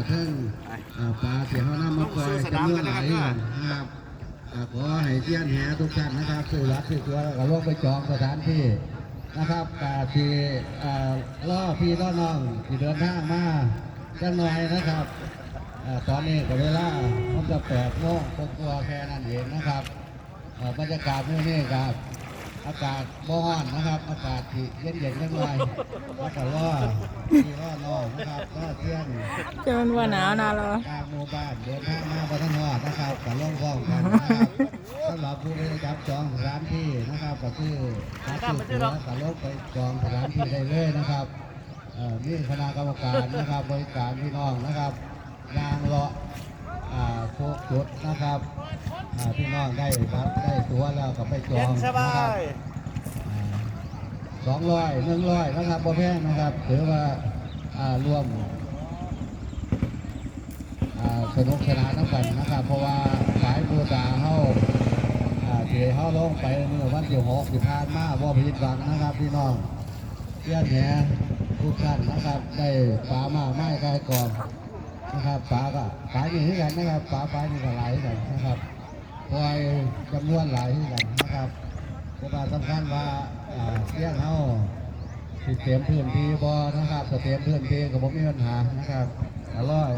เทิงปลาเสียเขาน้ำมาปล่อยจำนวนหลายนะครับขอให้เชี่ยนแหทุกท่านนะครับสื่อรักสื่อตัวแล้วก็ลงไปจองสถานที่นะครับที่ล่อพี่ล่อน้องที่เดินทางมาจังหน่อยนะครับตอนนี้กับเวลาผมจะ8 โมงตัวแค่นั้นเองนะครับบรรยากาศนี่ครับอากาศร้อนนะครับอากาศที่เย็นๆนิดหน่อยแล้วก็ล่อพี่ล่อน้องนะครับก็เที่ยง จะมันว่าหนาวนะเหรอ ทางหมู่บ้านเดินทางมาพัฒนานะครับกับล่องคลองกันนะครับสำหรับผู้ที่จับจองสถานที่นะครับก็คือหาที่ตัวกับลงไปจองสถานที่ได้เลยนะครับนี่คณะกรรมการนะครับบริการพี่น้องนะครับยางเลาะทุกจุดนะครับพี่น้องได้ครับได้ตัวแล้วก็ไปจองนะครับ200 100นะครับบ่แพงนะครับถือว่าร่วมสนุกสนานทั้งกันนะครับเพราะว่าสายบูชาเข้าที่เข้าลงไปเมื่อวันที่6ที่ผ่านมาว่าผิดหวังนะครับพี่น้องเที่ยงแหนทุกท่านนะครับได้ปลามาไม้กายกองนะครับปลาก็ปลาอย่างนี้กันนะครับปลานี่ก็หลายกันนะครับปล่อยจำนวนหลายกันนะครับแต่ว่าสำคัญว่าเที่ยงเข้าเตรียมพื้นที่บ่อนะครับเตรียมพื้นที่กับผมมีปัญหานะครับอร่อย